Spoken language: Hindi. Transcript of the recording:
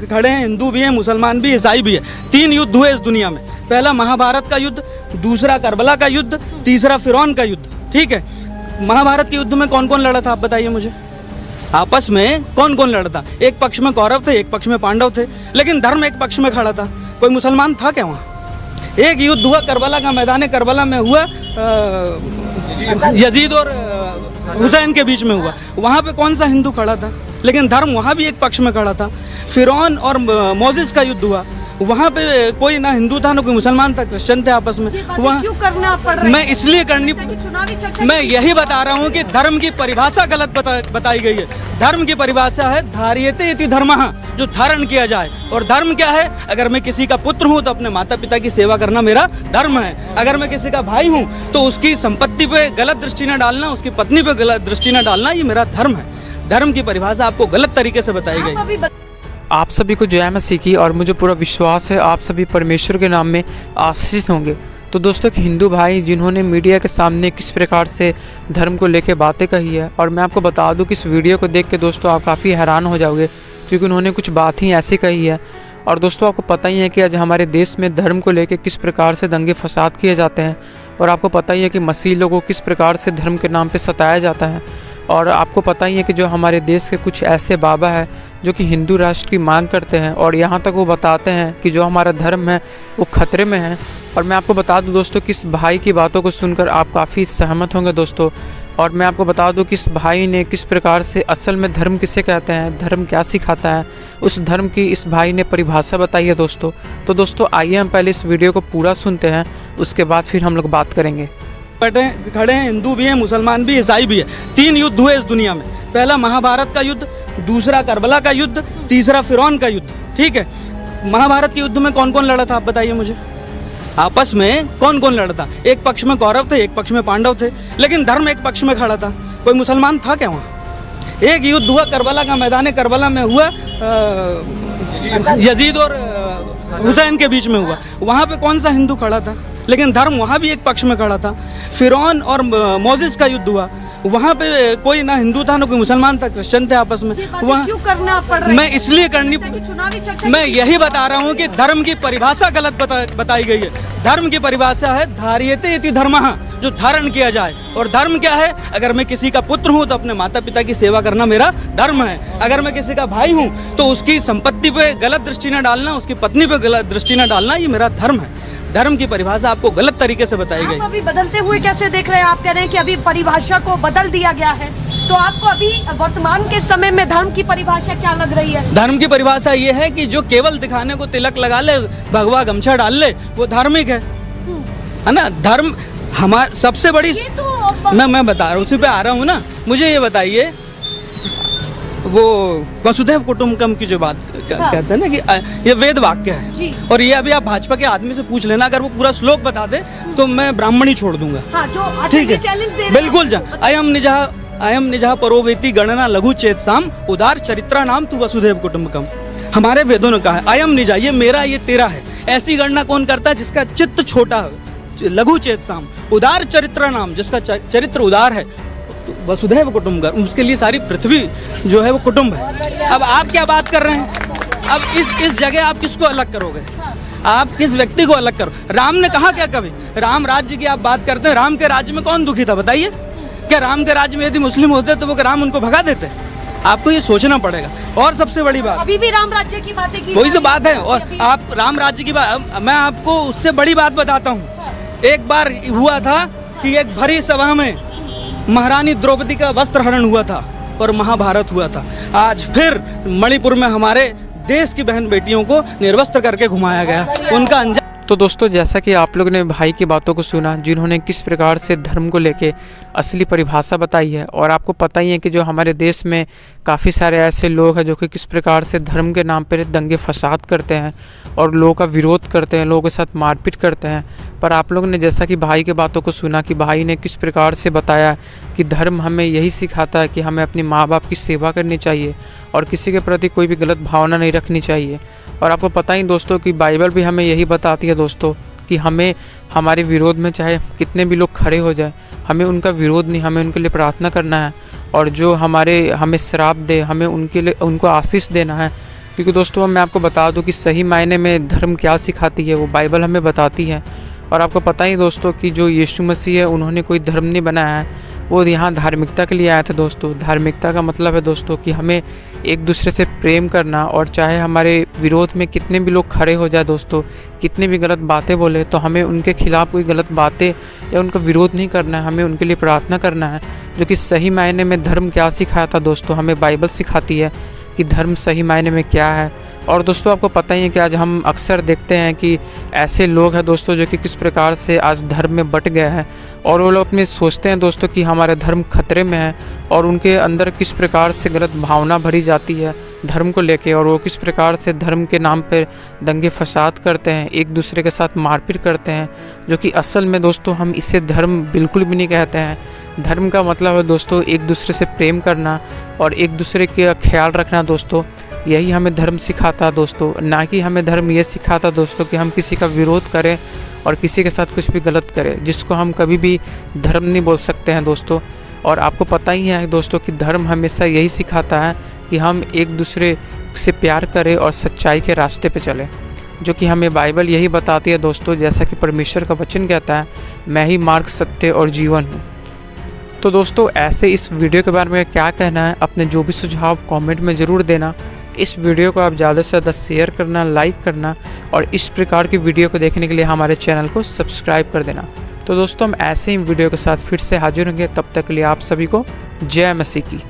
खड़े हैं, हिंदू भी हैं, मुसलमान भी, ईसाई भी है। 3 युद्ध हुए इस दुनिया में। पहला महाभारत का युद्ध, दूसरा करबला का युद्ध, तीसरा फिरौन का युद्ध। ठीक है, महाभारत के युद्ध में कौन कौन लड़ा था आप बताइए मुझे। आपस में कौन कौन लड़ा था? एक पक्ष में कौरव थे, एक पक्ष में पांडव थे, लेकिन धर्म एक पक्ष में खड़ा था। कोई मुसलमान था क्या वहाँ? एक युद्ध हुआ करबला का, मैदान करबला में हुआ, यजीद और हुसैन के बीच में हुआ। वहाँ पे कौन सा हिंदू खड़ा था? लेकिन धर्म वहाँ भी एक पक्ष में खड़ा था। फिरौन और मोसेस का युद्ध हुआ, वहाँ पे कोई ना हिंदू था ना कोई मुसलमान था, क्रिश्चियन थे आपस में। वहाँ क्यों करना पड़ रहा है? मैं इसलिए करनी, चुनावी चर्चा, मैं यही बता रहा हूँ कि धर्म की परिभाषा गलत बताई गई है। धर्म की परिभाषा है धार्यते इति धर्मः, जो धारण किया जाए। और धर्म क्या है? अगर मैं किसी का पुत्र हूँ तो अपने माता पिता की सेवा करना मेरा धर्म है। अगर मैं किसी का भाई हूँ तो उसकी संपत्ति पे गलत दृष्टि न डालना, उसकी पत्नी पे गलत दृष्टि न डालना, ये मेरा धर्म है। धर्म की परिभाषा आपको गलत तरीके से बताई गई। आप सभी को जय मसीह की, और मुझे पूरा विश्वास है आप सभी परमेश्वर के नाम में आशीषित होंगे। तो दोस्तों, कि हिंदू भाई जिन्होंने मीडिया के सामने किस प्रकार से धर्म को लेकर बातें कही है, और मैं आपको बता दूं कि इस वीडियो को देख के दोस्तों आप काफ़ी हैरान हो जाओगे, क्योंकि उन्होंने कुछ बात ही ऐसी कही है। और दोस्तों, आपको पता ही है कि आज हमारे देश में धर्म को लेकर किस प्रकार से दंगे फसाद किए जाते हैं, और आपको पता ही है कि मसीह लोगों को किस प्रकार से धर्म के नाम पर सताया जाता है। और आपको पता ही है कि जो हमारे देश के कुछ ऐसे बाबा हैं जो कि हिंदू राष्ट्र की मांग करते हैं, और यहाँ तक वो बताते हैं कि जो हमारा धर्म है वो खतरे में है। और मैं आपको बता दूं दोस्तों कि इस भाई की बातों को सुनकर आप काफ़ी सहमत होंगे दोस्तों। और मैं आपको बता दूं कि इस भाई ने किस प्रकार से असल में धर्म किसे कहते हैं, धर्म क्या सिखाता है, उस धर्म की इस भाई ने परिभाषा बताई है दोस्तों। तो दोस्तों, आइए हम पहले इस वीडियो को पूरा सुनते हैं, उसके बाद फिर हम लोग बात करेंगे। खड़े हैं, हिंदू भी हैं, मुसलमान भी, ईसाई भी है। 3 युद्ध हुए इस दुनिया में। पहला महाभारत का युद्ध, दूसरा करबला का युद्ध, तीसरा फिरौन का युद्ध। ठीक है, महाभारत के युद्ध में कौन कौन लड़ा था आप बताइए मुझे। आपस में कौन कौन लड़ा था? एक पक्ष में कौरव थे, एक पक्ष में पांडव थे, लेकिन धर्म एक पक्ष में खड़ा था। कोई मुसलमान था क्या वहाँ? एक युद्ध हुआ करबला का, मैदान करबला में हुआ, यजीद और हुसैन के बीच में हुआ। वहाँ पे कौन सा हिंदू खड़ा था? लेकिन धर्म वहाँ भी एक पक्ष में खड़ा था। फिरौन और मोसेस का युद्ध हुआ, वहाँ पे कोई ना हिंदू था ना कोई मुसलमान था, क्रिश्चियन थे आपस में। वहाँ क्यों करना पड़ रहा है? मैं इसलिए करनी, चुनावी चर्चा, मैं यही बता रहा हूँ कि धर्म की परिभाषा गलत बताई गई है। धर्म की परिभाषा है धार्यते इति धर्मः, जो धारण किया जाए। और धर्म क्या है? अगर मैं किसी का पुत्र हूँ तो अपने माता पिता की सेवा करना मेरा धर्म है। अगर मैं किसी का भाई हूँ तो उसकी संपत्ति पे गलत दृष्टि न डालना, उसकी पत्नी पे गलत दृष्टि न डालना, ये मेरा धर्म है। धर्म की परिभाषा आपको गलत तरीके से बताई गई। आप अभी बदलते हुए कैसे देख रहे हैं? आप कह रहे हैं कि अभी परिभाषा को बदल दिया गया है, तो आपको अभी वर्तमान के समय में धर्म की परिभाषा क्या लग रही है? धर्म की परिभाषा ये है कि जो केवल दिखाने को तिलक लगा ले, भगवा गमछा डाल ले, वो धार्मिक है ना। धर्म हमारा सबसे बड़ी, मैं बता रहा हूँ, उसी पे आ रहा हूँ ना। मुझे ये बताइए, वो वसुधैव कुटुंबकम की जो बात कहते हैं ना कि ये वेद वाक्य है, और ये अभी आप भाजपा के आदमी से पूछ लेना, अगर वो पूरा श्लोक बता दे तो मैं ब्राह्मणी छोड़ दूंगा। हाँ, ठीक है, बिल्कुल। अयम निजः परोवेति गणना लघु चेतसाम उदार चरित्रा नाम तू वसुधैव कुटुंबकम। हमारे वेदों ने कहा है अयम निजा, ये मेरा, ये तेरा है। ऐसी गणना कौन करता है? जिसका चित्त छोटा है, लघु चेतसाम। उदार चरित्रा नाम, जिसका चरित्र उदार है, वसुधैव कुटुंबकम, उसके लिए सारी पृथ्वी जो है वो कुटुंब है। अब आप क्या बात कर रहे हैं? अब इस जगह आप किसको अलग करोगे? आप किस व्यक्ति को अलग करो? राम ने कहा क्या कभी? राम राज्य की आप बात करते हैं, राम के राज्य में कौन दुखी था बताइए? क्या राम के राज्य में यदि मुस्लिम होते तो वो राम उनको भगा देते? आपको ये सोचना पड़ेगा। और सबसे बड़ी बात, अभी भी राम राज्य की बातें की, वही तो बात है। और आप राम राज्य की बात, मैं आपको उससे बड़ी बात बताता हूँ। एक बार हुआ था कि एक भरी सभा में महारानी द्रौपदी का वस्त्र हरण हुआ था और महाभारत हुआ था। आज फिर मणिपुर में हमारे देश की बहन बेटियों को निर्वस्त्र करके घुमाया गया, उनका अंजाम। तो दोस्तों, जैसा कि आप लोगों ने भाई की बातों को सुना, जिन्होंने किस प्रकार से धर्म को लेके असली परिभाषा बताई है। और आपको पता ही है कि जो हमारे देश में काफ़ी सारे ऐसे लोग हैं जो कि किस प्रकार से धर्म के नाम पर दंगे फसाद करते हैं और लोगों का विरोध करते हैं, लोगों के साथ मारपीट करते हैं। पर आप लोगों ने जैसा कि भाई की बातों को सुना कि भाई ने किस प्रकार से बताया कि धर्म हमें यही सिखाता है कि हमें अपने माँ बाप की सेवा करनी चाहिए और किसी के प्रति कोई भी गलत भावना नहीं रखनी चाहिए। और आपको पता ही दोस्तों कि बाइबल भी हमें यही बताती है दोस्तों कि हमें हमारे विरोध में चाहे कितने भी लोग खड़े हो जाए, हमें उनका विरोध नहीं, हमें उनके लिए प्रार्थना करना है। और जो हमें श्राप दे, हमें उनके लिए उनको आशीष देना है। क्योंकि दोस्तों मैं आपको बता दूं कि सही मायने में धर्म क्या सिखाती है वो बाइबल हमें बताती है। और आपको पता ही दोस्तों कि जो यीशु मसीह है उन्होंने कोई धर्म नहीं बनाया है, वो यहाँ धार्मिकता के लिए आया था दोस्तों। धार्मिकता का मतलब है दोस्तों कि हमें एक दूसरे से प्रेम करना, और चाहे हमारे विरोध में कितने भी लोग खड़े हो जाए दोस्तों, कितनी भी गलत बातें बोले, तो हमें उनके खिलाफ़ कोई गलत बातें या उनका विरोध नहीं करना है, हमें उनके लिए प्रार्थना करना है। जो कि सही मायने में धर्म क्या सिखाया था दोस्तों, हमें बाइबल सिखाती है कि धर्म सही मायने में क्या है। और दोस्तों आपको पता ही है कि आज हम अक्सर देखते हैं कि ऐसे लोग हैं दोस्तों जो कि किस प्रकार से आज धर्म में बट गए हैं, और वो लोग अपने सोचते हैं दोस्तों कि हमारे धर्म खतरे में है, और उनके अंदर किस प्रकार से गलत भावना भरी जाती है धर्म को लेके, और वो किस प्रकार से धर्म के नाम पर दंगे फसाद करते हैं, एक दूसरे के साथ मारपीट करते हैं। जो कि असल में दोस्तों हम इसे धर्म बिल्कुल भी नहीं कहते हैं। धर्म का मतलब है दोस्तों एक दूसरे से प्रेम करना और एक दूसरे का ख्याल रखना दोस्तों, यही हमें धर्म सिखाता दोस्तों। ना कि हमें धर्म ये सिखाता दोस्तों कि हम किसी का विरोध करें और किसी के साथ कुछ भी गलत करें, जिसको हम कभी भी धर्म नहीं बोल सकते हैं दोस्तों। और आपको पता ही है दोस्तों कि धर्म हमेशा यही सिखाता है कि हम एक दूसरे से प्यार करें और सच्चाई के रास्ते पे चलें, जो कि हमें बाइबल यही बताती है दोस्तों। जैसा कि परमेश्वर का वचन कहता है, मैं ही मार्ग, सत्य और जीवन हूँ। तो दोस्तों ऐसे इस वीडियो के बारे में क्या कहना है, अपने जो भी सुझाव कमेंट में ज़रूर देना। इस वीडियो को आप ज़्यादा से ज़्यादा शेयर करना, लाइक करना, और इस प्रकार की वीडियो को देखने के लिए हमारे चैनल को सब्सक्राइब कर देना। तो दोस्तों हम ऐसे ही वीडियो के साथ फिर से हाजिर होंगे, तब तक के लिए आप सभी को जय मसीह की।